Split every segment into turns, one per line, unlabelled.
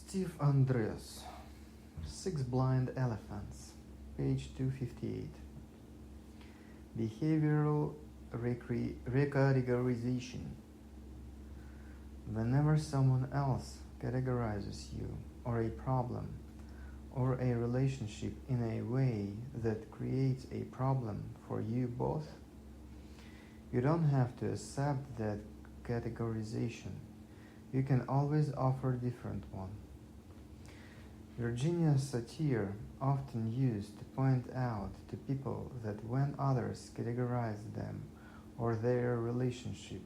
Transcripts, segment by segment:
Steve Andreas, Six Blind Elephants, page 258. Behavioral recategorization. Whenever someone else categorizes you, or a problem, or a relationship in a way that creates a problem for you both, you don't have to accept that categorization. You can always offer a different one. Virginia Satir often used to point out to people that when others categorized them or their relationship,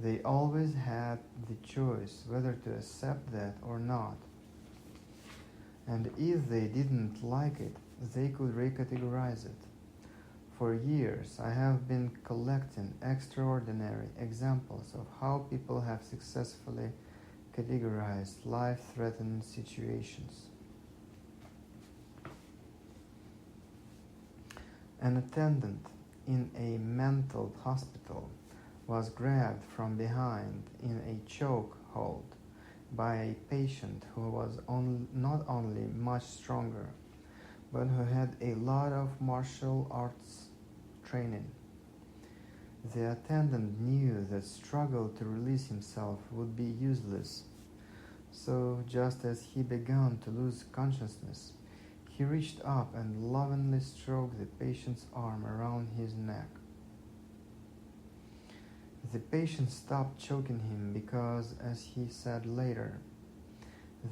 they always had the choice whether to accept that or not. And if they didn't like it, they could recategorize it. For years, I have been collecting extraordinary examples of how people have successfully categorized life-threatening situations. An attendant in a mental hospital was grabbed from behind in a chokehold by a patient who was not only much stronger, but who had a lot of martial arts training. The attendant knew that struggle to release himself would be useless, so just as he began to lose consciousness, he reached up and lovingly stroked the patient's arm around his neck. The patient stopped choking him because, as he said later,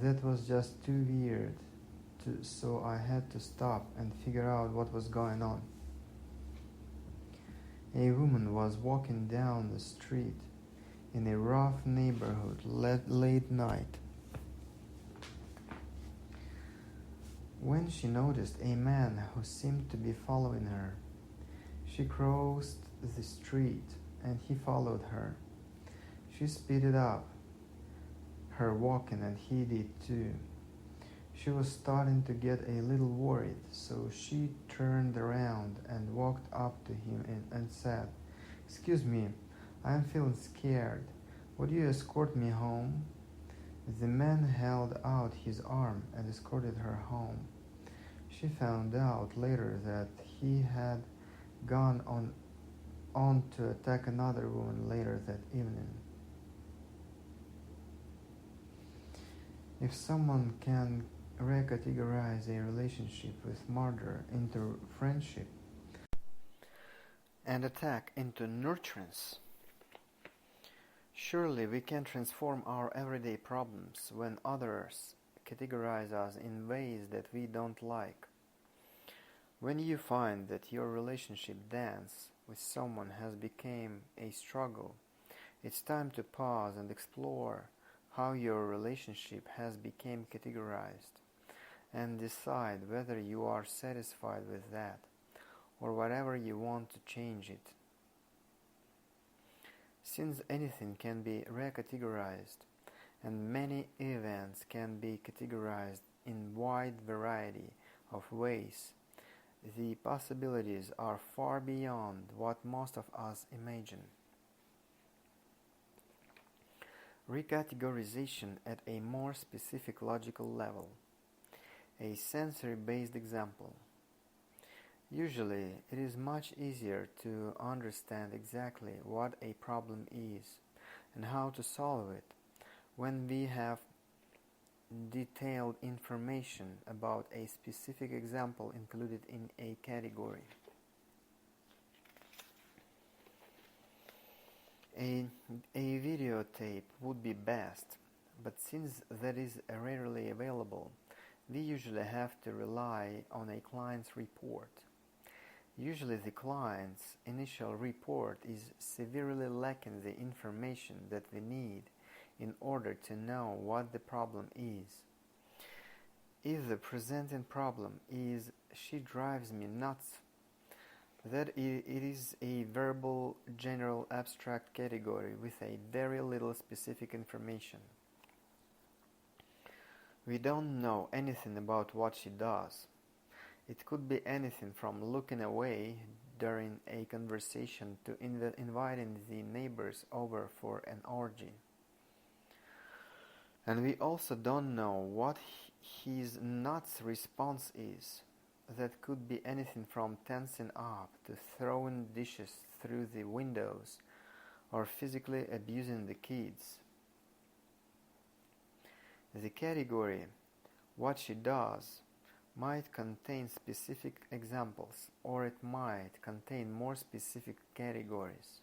that was just too weird, so I had to stop and figure out what was going on. A woman was walking down the street in a rough neighborhood late night when she noticed a man who seemed to be following her. She crossed the street and he followed her. She speeded up her walking and he did too. She was starting to get a little worried, so she turned around and walked up to him and said, "Excuse me, I am feeling scared. Would you escort me home?" The man held out his arm and escorted her home. She found out later that he had gone on to attack another woman later that evening. If someone can recategorize a relationship with murder into friendship and attack into nurturance, surely we can transform our everyday problems when others categorize us in ways that we don't like. When you find that your relationship dance with someone has become a struggle, it's time to pause and explore how your relationship has become categorized and decide whether you are satisfied with that or whatever you want to change it. Since anything can be recategorized and many events can be categorized in wide variety of ways, the possibilities are far beyond what most of us imagine. Recategorization at a more specific logical level. A sensory-based example. Usually, it is much easier to understand exactly what a problem is and how to solve it when we have detailed information about a specific example included in a category. A videotape would be best, but since that is rarely available, we usually have to rely on a client's report. Usually the client's initial report is severely lacking the information that we need in order to know what the problem is. If the presenting problem is "she drives me nuts," that it is a verbal, general, abstract category with a very little specific information. We don't know anything about what she does. It could be anything from looking away during a conversation to inviting the neighbors over for an orgy. And we also don't know what his nuts response is. That could be anything from tensing up to throwing dishes through the windows or physically abusing the kids. The category, what she does, might contain specific examples, or it might contain more specific categories.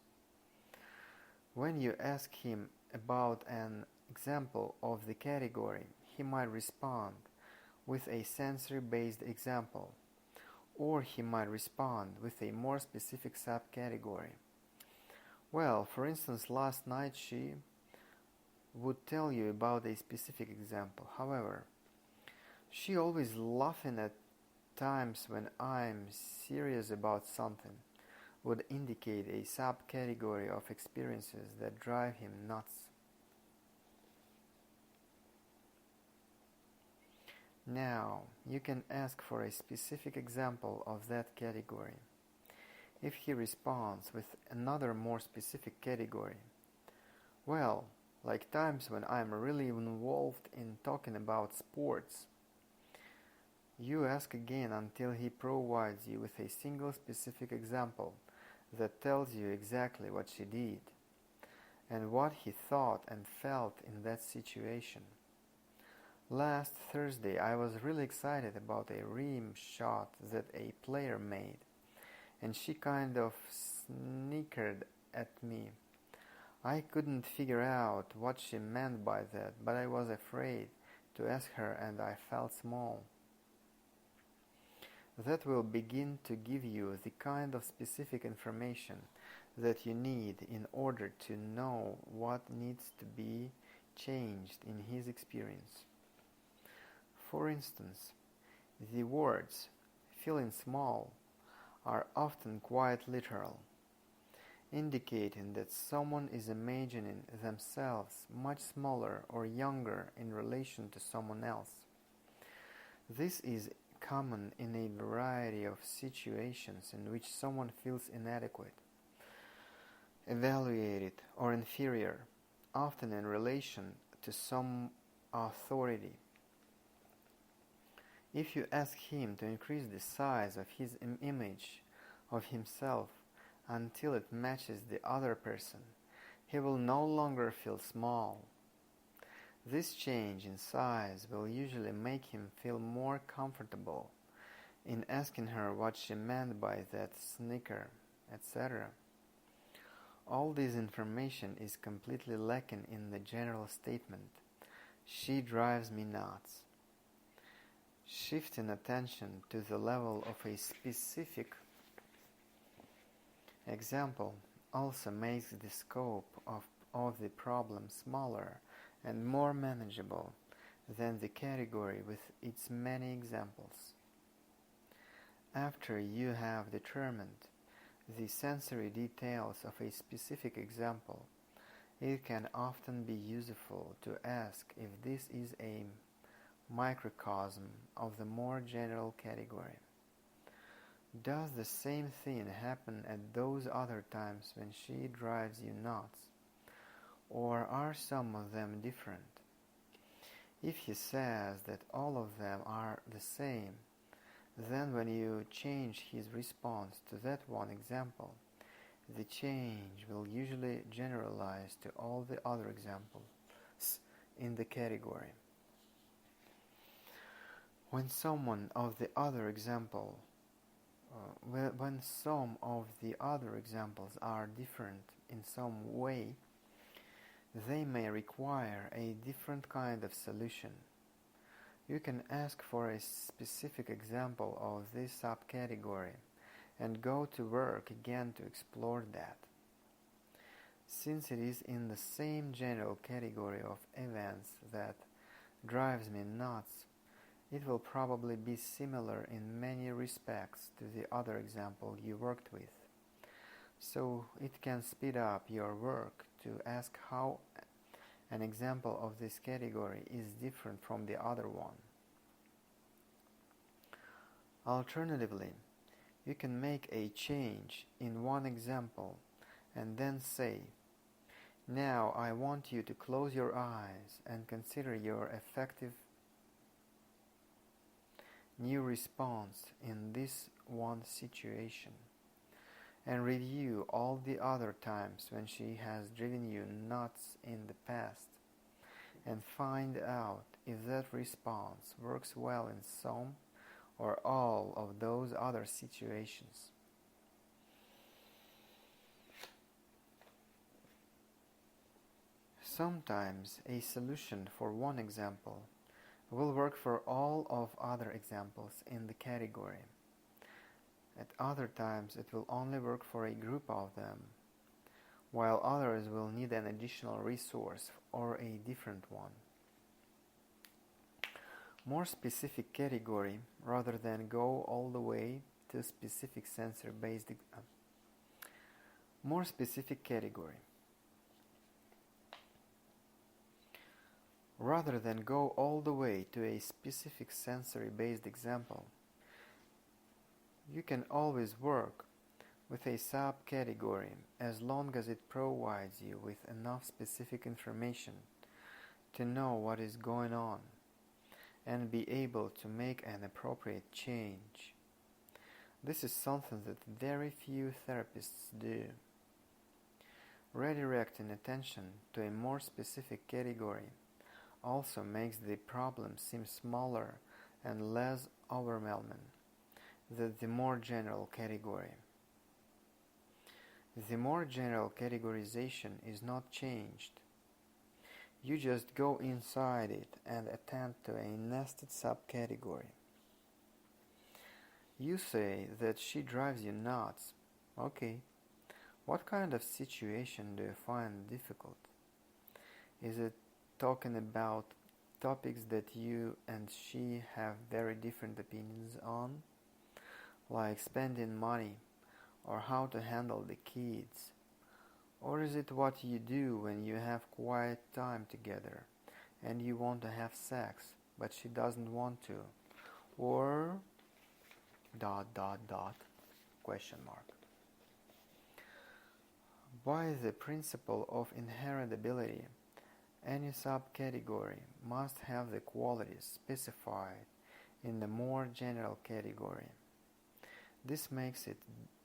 When you ask him about an example of the category, he might respond with a sensory-based example, or he might respond with a more specific subcategory. Well, for instance, last night she would tell you about a specific example. However, she always laughing at times when I'm serious about something would indicate a subcategory of experiences that drive him nuts. Now, you can ask for a specific example of that category. If he responds with another more specific category, well, like times when I'm really involved in talking about sports, you ask again until he provides you with a single specific example that tells you exactly what she did and what he thought and felt in that situation. Last Thursday I was really excited about a rim shot that a player made, and she kind of snickered at me. I couldn't figure out what she meant by that, but I was afraid to ask her and I felt small. That will begin to give you the kind of specific information that you need in order to know what needs to be changed in his experience. For instance, the words "feeling small" are often quite literal, indicating that someone is imagining themselves much smaller or younger in relation to someone else. This is common in a variety of situations in which someone feels inadequate, evaluated, or inferior, often in relation to some authority. If you ask him to increase the size of his image of himself until it matches the other person, he will no longer feel small. This change in size will usually make him feel more comfortable in asking her what she meant by that snicker, etc. All this information is completely lacking in the general statement, "She drives me nuts." Shifting attention to the level of a specific example also makes the scope of the problem smaller and more manageable than the category with its many examples. After you have determined the sensory details of a specific example, it can often be useful to ask if this is a microcosm of the more general category. Does the same thing happen at those other times when she drives you nuts? Or are some of them different? If he says that all of them are the same, then when you change his response to that one example, the change will usually generalize to all the other examples in the category. When some of the other examples are different in some way, they may require a different kind of solution. You can ask for a specific example of this subcategory and go to work again to explore that. Since it is in the same general category of events that drives me nuts, it will probably be similar in many respects to the other example you worked with. So it can speed up your work to ask how an example of this category is different from the other one. Alternatively, you can make a change in one example and then say, Now I want you to close your eyes and consider your effective new response in this one situation, and review all the other times when she has driven you nuts in the past, and find out if that response works well in some or all of those other situations. Sometimes a solution for one example will work for all of other examples in the category. At other times it will only work for a group of them, while others will need an additional resource or a different one. More specific category rather than go all the way to specific sensory-based more specific category. Rather than go all the way to a specific sensory-based example, you can always work with a subcategory as long as it provides you with enough specific information to know what is going on and be able to make an appropriate change. This is something that very few therapists do. Redirecting attention to a more specific category also makes the problem seem smaller and less overwhelming than the more general category. The more general categorization is not changed. You just go inside it and attend to a nested subcategory. You say that she drives you nuts. Okay. What kind of situation do you find difficult? Is it talking about topics that you and she have very different opinions on, like spending money or how to handle the kids? Or is it what you do when you have quiet time together and you want to have sex but she doesn't want to? Or ... question mark. By the principle of inheritability, any subcategory must have the qualities specified in the more general category. This makes it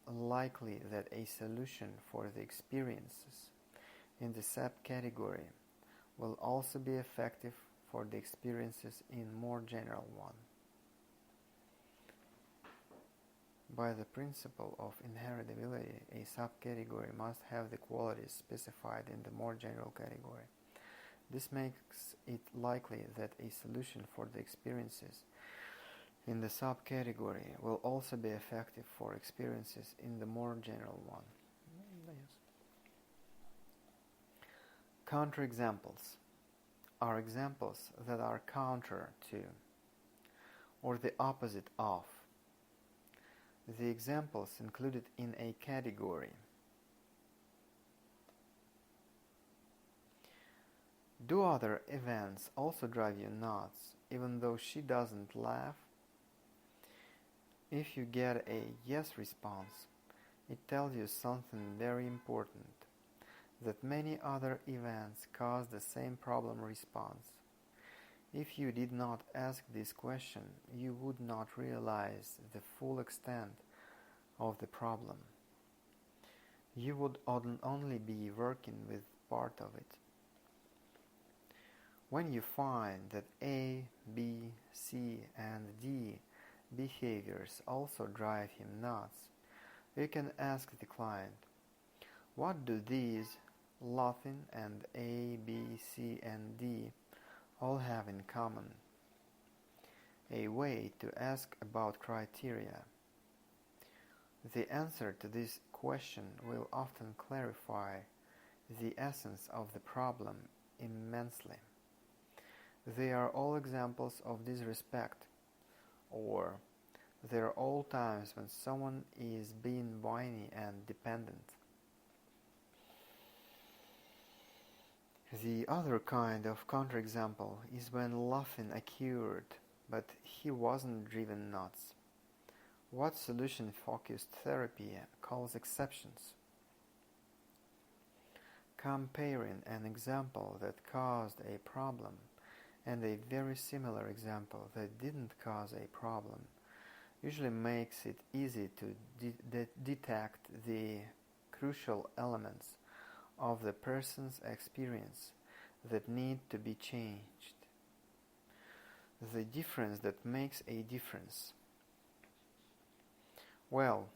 likely that a solution for the experiences in the subcategory will also be effective for the experiences in more general one. By the principle of inheritability, a subcategory must have the qualities specified in the more general category. This makes it likely that a solution for the experiences in the subcategory will also be effective for experiences in the more general one. Counterexamples are examples that are counter to or the opposite of the examples included in a category. Do other events also drive you nuts, even though she doesn't laugh? If you get a yes response, it tells you something very important, that many other events cause the same problem response. If you did not ask this question, you would not realize the full extent of the problem. You would only be working with part of it. When you find that A, B, C, and D behaviors also drive him nuts, you can ask the client, what do these, laughing, and A, B, C, and D all have in common? A way to ask about criteria. The answer to this question will often clarify the essence of the problem immensely. They are all examples of disrespect, or they are all times when someone is being whiny and dependent. The other kind of counterexample is when laughing occurred, but he wasn't driven nuts. What solution-focused therapy calls exceptions. comparing an example that caused a problem and a very similar example that didn't cause a problem usually makes it easy to detect the crucial elements of the person's experience that need to be changed. The difference that makes a difference. Well,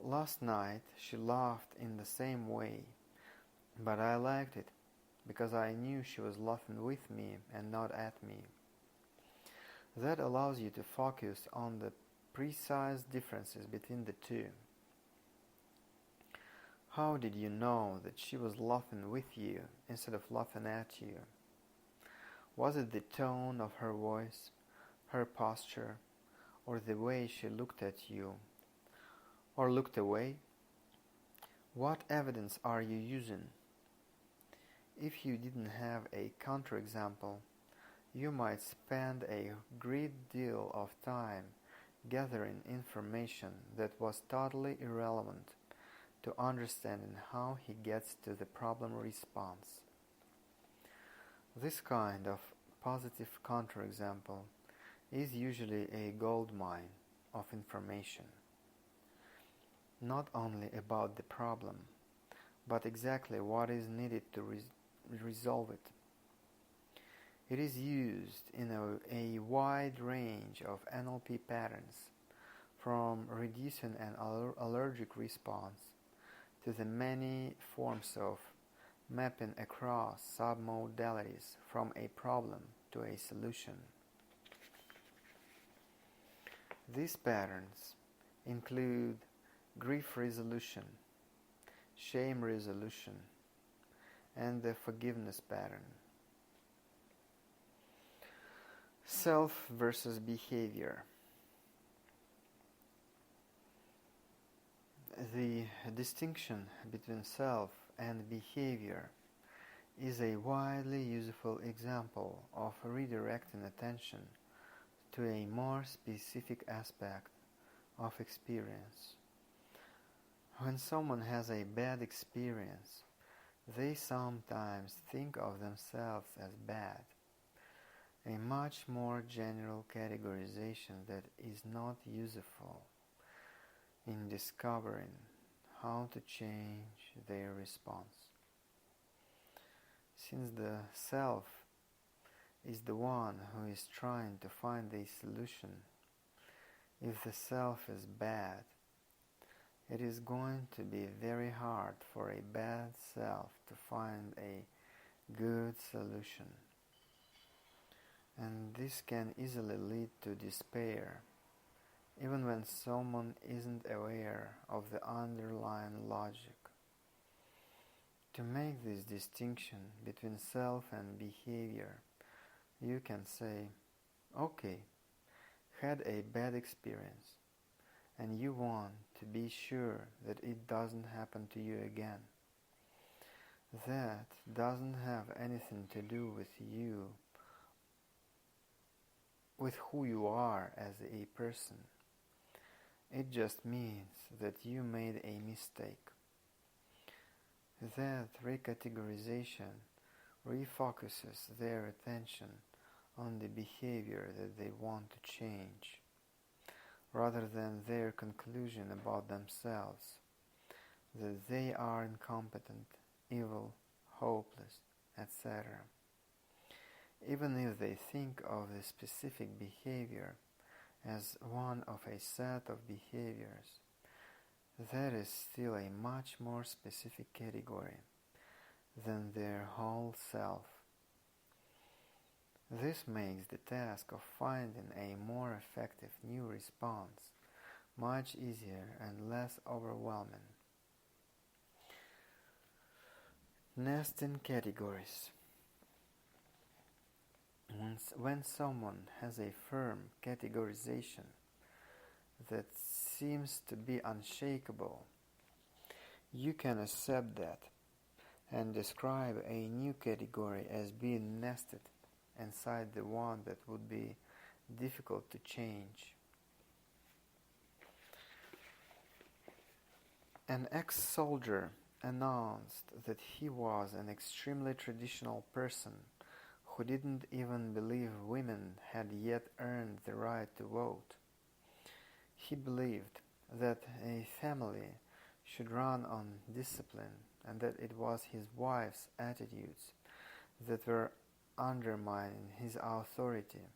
last night she laughed in the same way, but I liked it because I knew she was laughing with me and not at me. That allows you to focus on the precise differences between the two. How did you know that she was laughing with you instead of laughing at you? Was it the tone of her voice, her posture, or the way she looked at you, or looked away? What evidence are you using? If you didn't have a counterexample, you might spend a great deal of time gathering information that was totally irrelevant to understanding how he gets to the problem response. This kind of positive counterexample is usually a goldmine of information, not only about the problem, but exactly what is needed to resolve it. It is used in a wide range of NLP patterns, from reducing an allergic response to the many forms of mapping across submodalities from a problem to a solution. These patterns include grief resolution, shame resolution, and the forgiveness pattern. Self versus behavior. The distinction between self and behavior is a widely useful example of redirecting attention to a more specific aspect of experience. When someone has a bad experience, they sometimes think of themselves as bad, a much more general categorization that is not useful in discovering how to change their response. Since the self is the one who is trying to find a solution, if the self is bad, it is going to be very hard for a bad self to find a good solution. And this can easily lead to despair, even when someone isn't aware of the underlying logic. To make this distinction between self and behavior, you can say, okay, had a bad experience, and you want to be sure that it doesn't happen to you again. That doesn't have anything to do with you, with who you are as a person. It just means that you made a mistake. That recategorization refocuses their attention on the behavior that they want to change, rather than their conclusion about themselves, that they are incompetent, evil, hopeless, etc. Even if they think of the specific behavior as one of a set of behaviors, that is still a much more specific category than their whole self. This makes the task of finding a more effective new response much easier and less overwhelming. Nesting categories. When someone has a firm categorization that seems to be unshakable, you can accept that and describe a new category as being nested inside the one that would be difficult to change. An ex-soldier announced that he was an extremely traditional person who didn't even believe women had yet earned the right to vote. He believed that a family should run on discipline and that it was his wife's attitudes that were undermining his authority,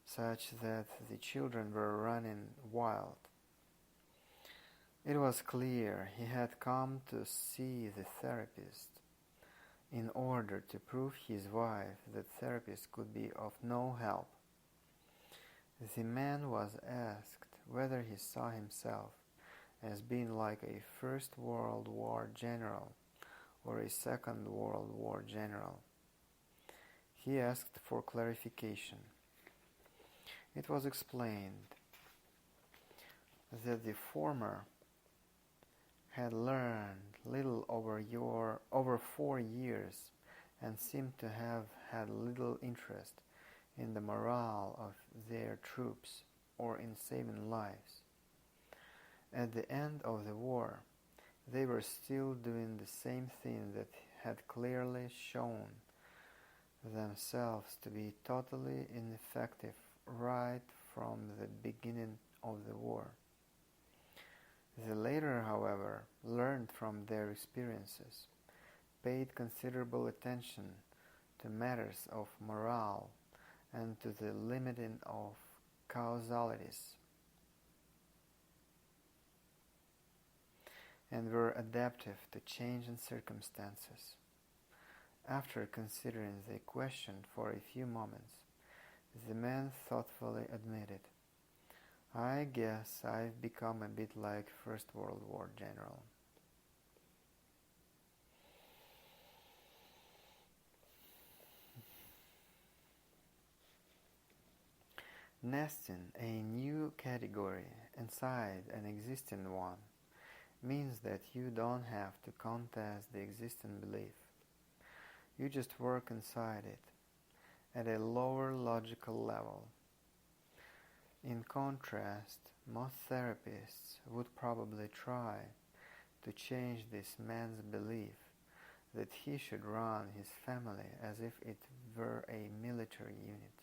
such that the children were running wild. It was clear he had come to see the therapist in order to prove his wife that therapists could be of no help. The man was asked whether he saw himself as being like a First World War general or a Second World War general. He asked for clarification. It was explained that the former had learned little over 4 years and seemed to have had little interest in the morale of their troops or in saving lives. At the end of the war, they were still doing the same thing that had clearly shown themselves to be totally ineffective right from the beginning of the war. The latter, however, learned from their experiences, paid considerable attention to matters of morale and to the limiting of causalities, and were adaptive to changing circumstances. After considering the question for a few moments, the man thoughtfully admitted, "I guess I've become a bit like First World War general." Nesting a new category inside an existing one means that you don't have to contest the existing belief. You just work inside it, at a lower logical level. In contrast, most therapists would probably try to change this man's belief that he should run his family as if it were a military unit.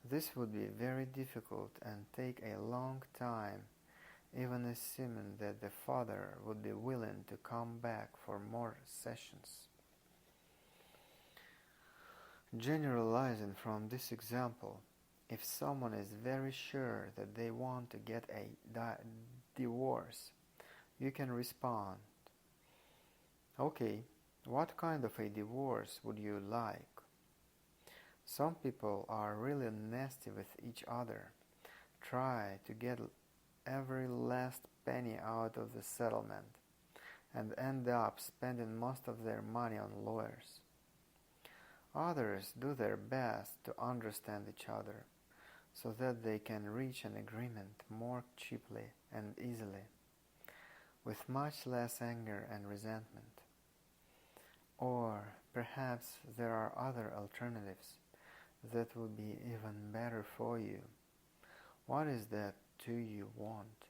This would be very difficult and take a long time, even assuming that the father would be willing to come back for more sessions. Generalizing from this example, if someone is very sure that they want to get a divorce, you can respond, "Okay, what kind of a divorce would you like?" Some people are really nasty with each other, try to get every last penny out of the settlement, and end up spending most of their money on lawyers. Others do their best to understand each other, so that they can reach an agreement more cheaply and easily, with much less anger and resentment. Or perhaps there are other alternatives that would be even better for you. What is that you want?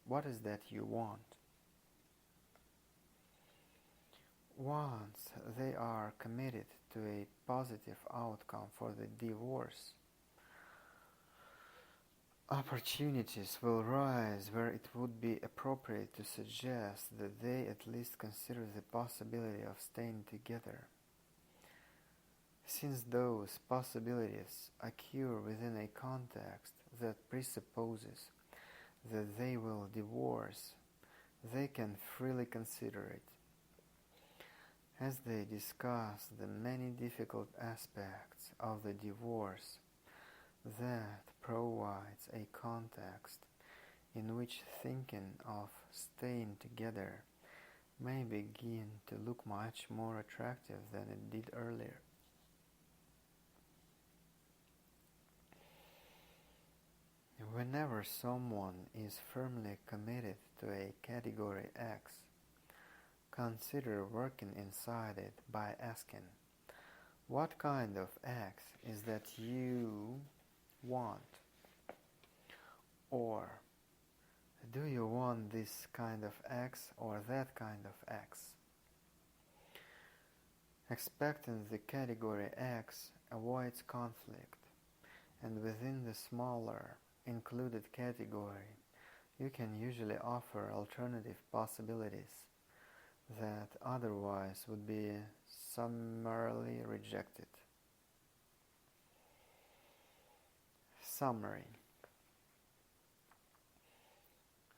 What is that you want? Once they are committed to a positive outcome for the divorce, opportunities will rise where it would be appropriate to suggest that they at least consider the possibility of staying together. Since those possibilities occur within a context that presupposes that they will divorce, they can freely consider it. As they discuss the many difficult aspects of the divorce, that provides a context in which thinking of staying together may begin to look much more attractive than it did earlier. Whenever someone is firmly committed to a category X, consider working inside it by asking, "What kind of X is that you want?" Or, Do you want this kind of X or that kind of X? Expecting the category X avoids conflict, and within the smaller, included category, you can usually offer alternative possibilities that otherwise would be summarily rejected. Summary.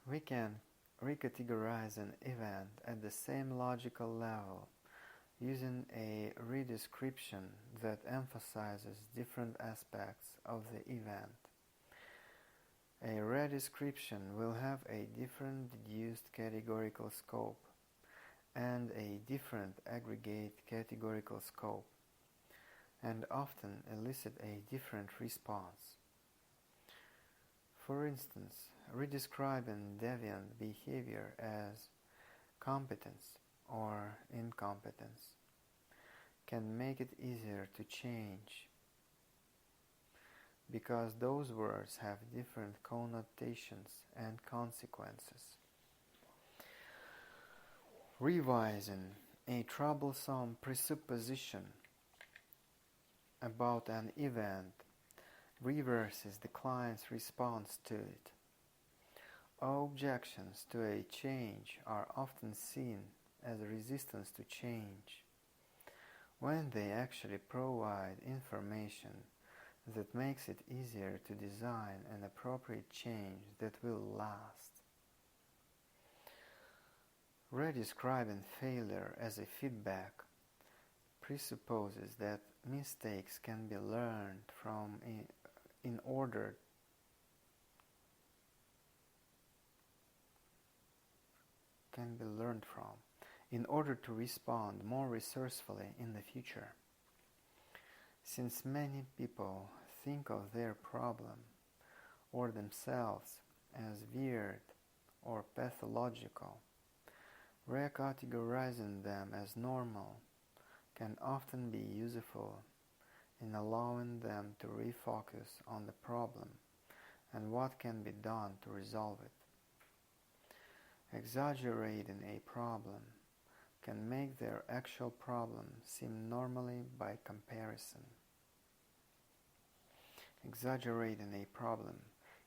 We can recategorize an event at the same logical level using a redescription that emphasizes different aspects of the event. A redescription will have a different deduced categorical scope and a different aggregate categorical scope, and often elicit a different response. For instance, redescribing deviant behavior as competence or incompetence can make it easier to change, because those words have different connotations and consequences. Revising a troublesome presupposition about an event reverses the client's response to it. Objections to a change are often seen as a resistance to change, when they actually provide information that makes it easier to design an appropriate change that will last. Redescribing failure as a feedback presupposes that mistakes can be learned from in order to respond more resourcefully in the future. Since many people think of their problem or themselves as weird or pathological, recategorizing them as normal can often be useful in allowing them to refocus on the problem and what can be done to resolve it. Exaggerating a problem can make their actual problem seem normally by comparison. Exaggerating a problem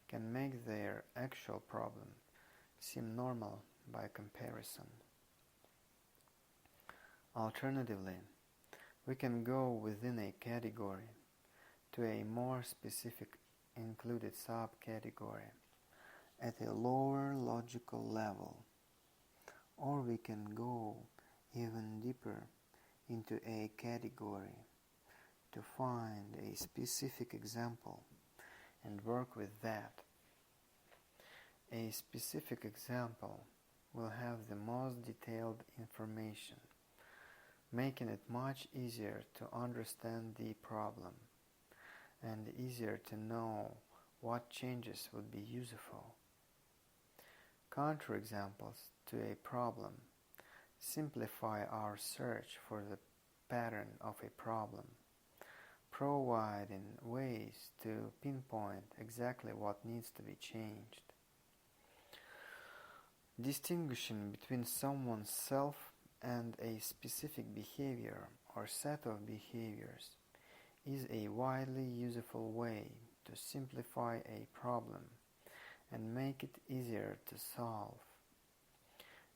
can make their actual problem seem normal by comparison. Alternatively, we can go within a category to a more specific included subcategory at a lower logical level, or we can go even deeper into a category to find a specific example and work with that. A specific example will have the most detailed information, making it much easier to understand the problem and easier to know what changes would be useful. Counterexamples to a problem simplify our search for the pattern of a problem, providing ways to pinpoint exactly what needs to be changed. Distinguishing between someone's self and a specific behavior or set of behaviors is a widely useful way to simplify a problem and make it easier to solve.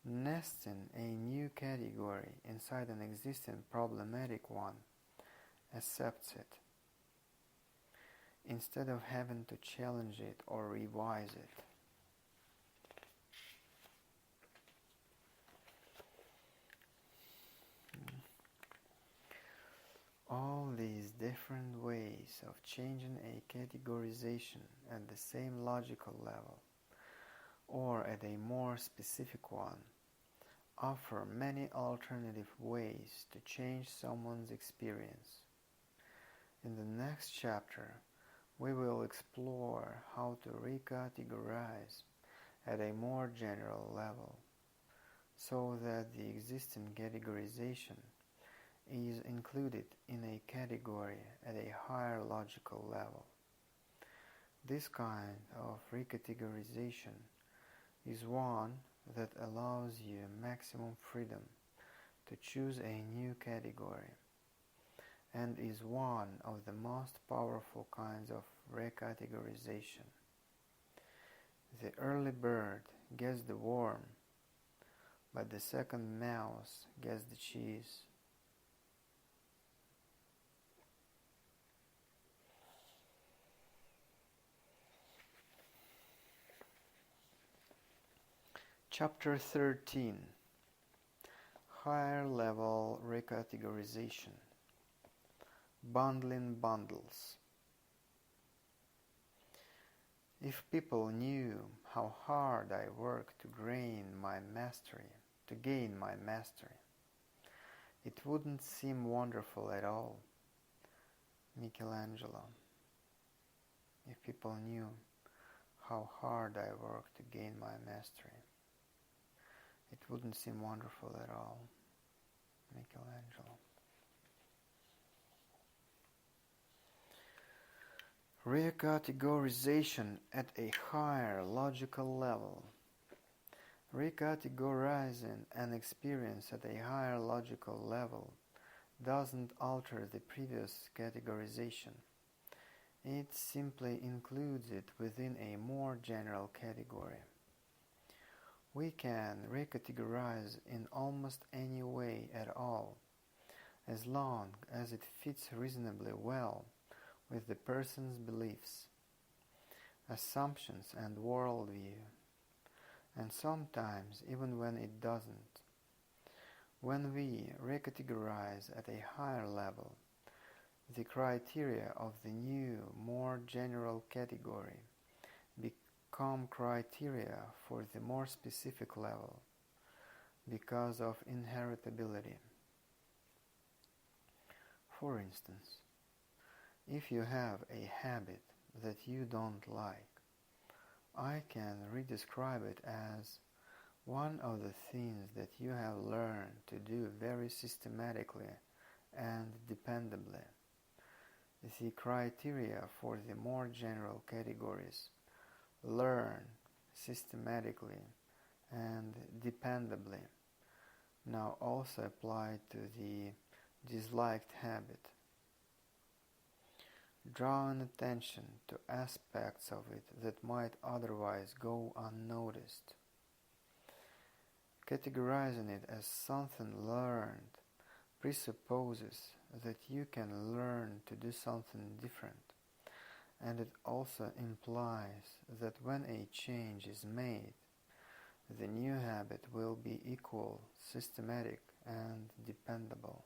Nesting a new category inside an existing problematic one accepts it, instead of having to challenge it or revise it. All these different ways of changing a categorization at the same logical level or at a more specific one offer many alternative ways to change someone's experience. In the next chapter, we will explore how to recategorize at a more general level so that the existing categorization is included in a category at a higher logical level. This kind of recategorization is one that allows you maximum freedom to choose a new category, and is one of the most powerful kinds of recategorization. The early bird gets the worm, but the second mouse gets the cheese. Chapter 13. Higher Level Recategorization. Bundling bundles. If people knew how hard I work to gain my mastery, it wouldn't seem wonderful at all. Michelangelo. If people knew how hard I work to gain my mastery, it wouldn't seem wonderful at all. Michelangelo. Recategorization at a higher logical level. Recategorizing an experience at a higher logical level doesn't alter the previous categorization. It simply includes it within a more general category. We can recategorize in almost any way at all, as long as it fits reasonably well with the person's beliefs, assumptions, and worldview, and sometimes even when it doesn't. When we recategorize at a higher level, the criteria of the new, more general category become criteria for the more specific level because of inheritability. For instance, if you have a habit that you don't like, I can redescribe it as one of the things that you have learned to do very systematically and dependably. The criteria for the more general categories, learn systematically and dependably, now also apply to the disliked habit. Drawing attention to aspects of it that might otherwise go unnoticed. Categorizing it as something learned presupposes that you can learn to do something different, and it also implies that when a change is made, the new habit will be equally systematic and dependable.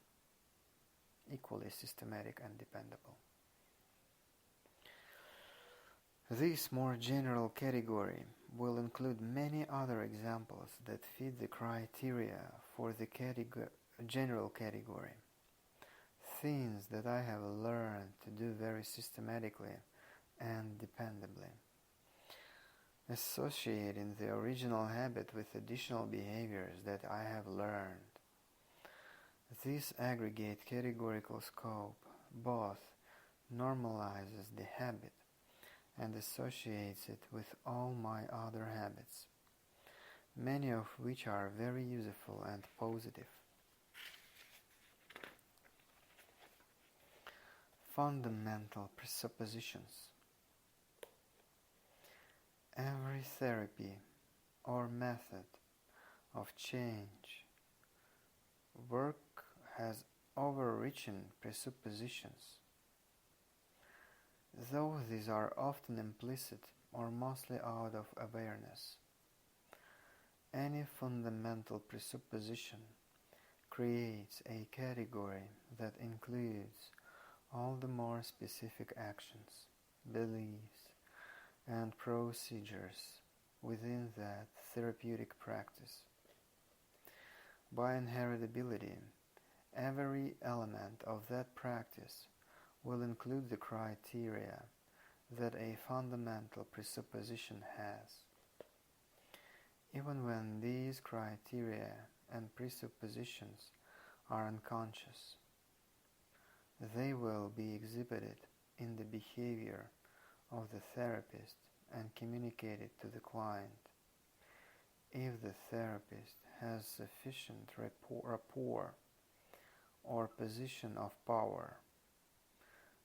This more general category will include many other examples that fit the criteria for the general category. Things that I have learned to do very systematically and dependably. Associating the original habit with additional behaviors that I have learned. This aggregate categorical scope both normalizes the habit and associates it with all my other habits, many of which are very useful and positive. Fundamental presuppositions. Every therapy or method of change work has overreaching presuppositions, though these are often implicit or mostly out of awareness. Any fundamental presupposition creates a category that includes all the more specific actions, beliefs, and procedures within that therapeutic practice. By inheritability, every element of that practice will include the criteria that a fundamental presupposition has. Even when these criteria and presuppositions are unconscious, they will be exhibited in the behavior of the therapist and communicated to the client. If the therapist has sufficient rapport or position of power,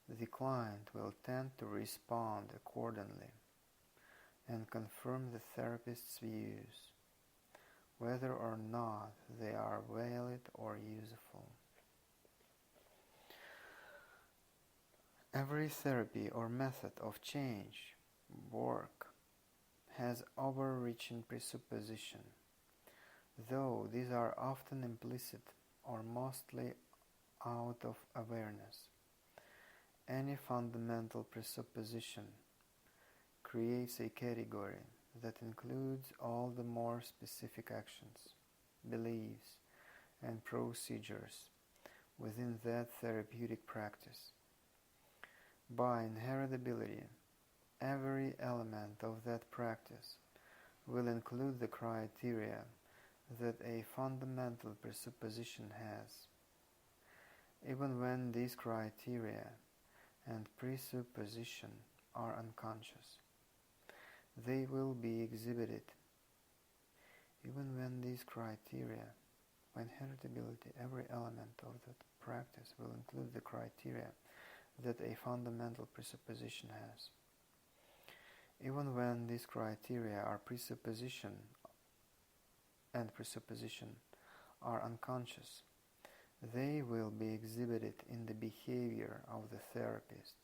the client will tend to respond accordingly and confirm the therapist's views, whether or not they are valid or useful. Every therapy or method of change, work, has overreaching presupposition, though these are often implicit or mostly out of awareness. Any fundamental presupposition creates a category that includes all the more specific actions, beliefs, and procedures within that therapeutic practice. By inheritability, every element of that practice will include the criteria that a fundamental presupposition has, even when these criteria and presupposition are unconscious. They will be exhibited. Even when these criteria, by inheritability, every element of that practice will include the criteria that a fundamental presupposition has. Even when these criteria are presupposition are unconscious, they will be exhibited in the behavior of the therapist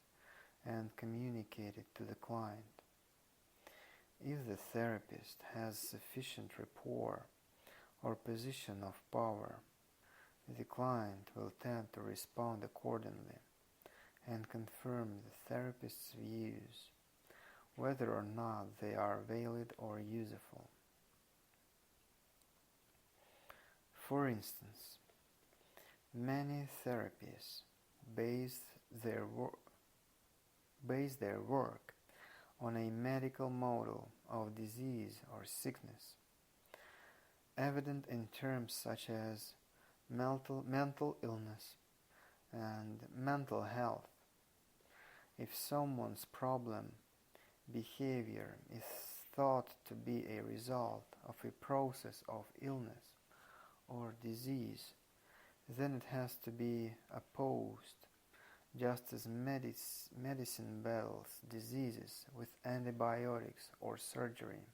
and communicated to the client. If the therapist has sufficient rapport or position of power, the client will tend to respond accordingly and confirm the therapist's views, whether or not they are valid or useful. For instance, many therapies base their work on a medical model of disease or sickness, evident in terms such as mental illness and mental health. If someone's problem behavior is thought to be a result of a process of illness or disease, then it has to be opposed, just as medicine battles diseases with antibiotics or surgery.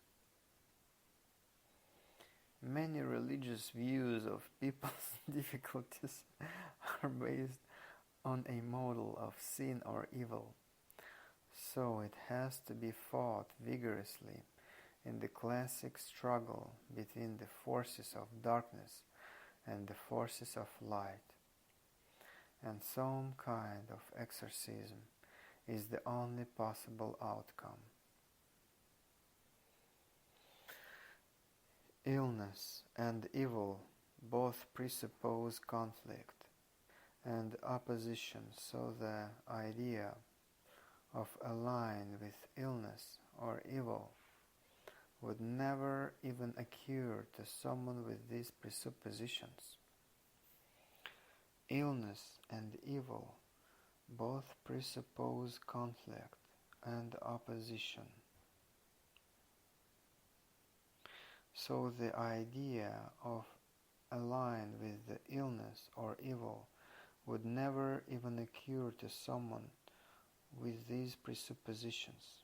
Many religious views of people's difficulties are based on a model of sin or evil, so it has to be fought vigorously in the classic struggle between the forces of darkness and the forces of light, and some kind of exorcism is the only possible outcome. Illness and evil both presuppose conflict and opposition, so the idea of allying with illness or evil would never even occur to someone with these presuppositions. Illness and evil both presuppose conflict and opposition, so the idea of allying with the illness or evil would never even occur to someone with these presuppositions.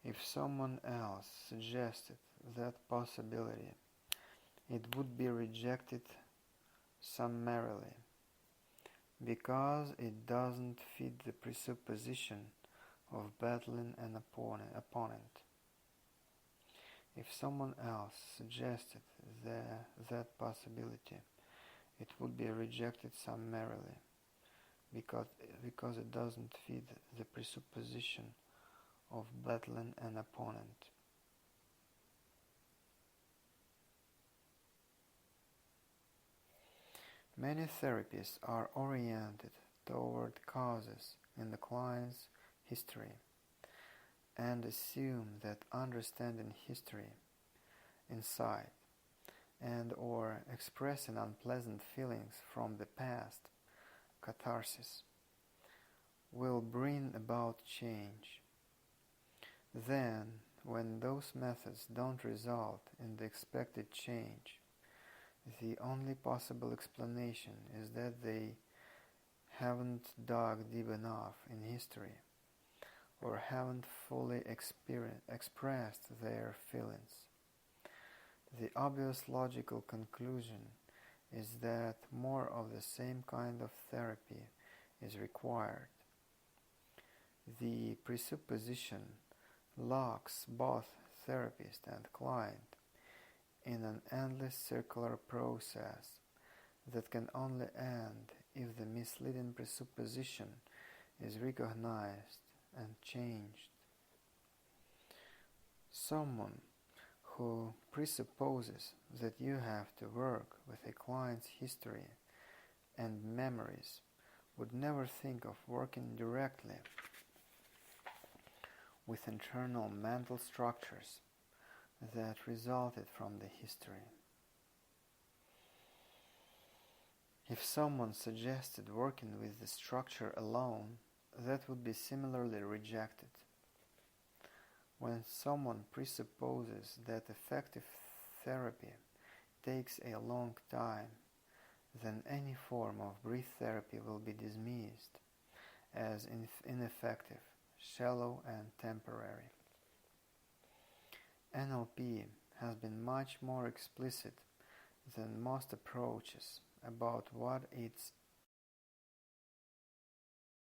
If someone else suggested that possibility, it would be rejected summarily, because it doesn't fit the presupposition of battling an opponent. If someone else suggested that possibility, it would be rejected summarily, because it doesn't fit the presupposition of battling an opponent. Many therapies are oriented toward causes in the client's history and assume that understanding history, insight, and or expressing unpleasant feelings from the past, catharsis, will bring about change. Then, when those methods don't result in the expected change, the only possible explanation is that they haven't dug deep enough in history, or haven't fully expressed their feelings. The obvious logical conclusion is that more of the same kind of therapy is required. The presupposition locks both therapist and client in an endless circular process that can only end if the misleading presupposition is recognized and changed. Someone who presupposes that you have to work with a client's history and memories would never think of working directly with internal mental structures that resulted from the history. If someone suggested working with the structure alone, that would be similarly rejected. When someone presupposes that effective therapy takes a long time, then any form of brief therapy will be dismissed as ineffective, shallow, and temporary. NLP has been much more explicit than most approaches about what its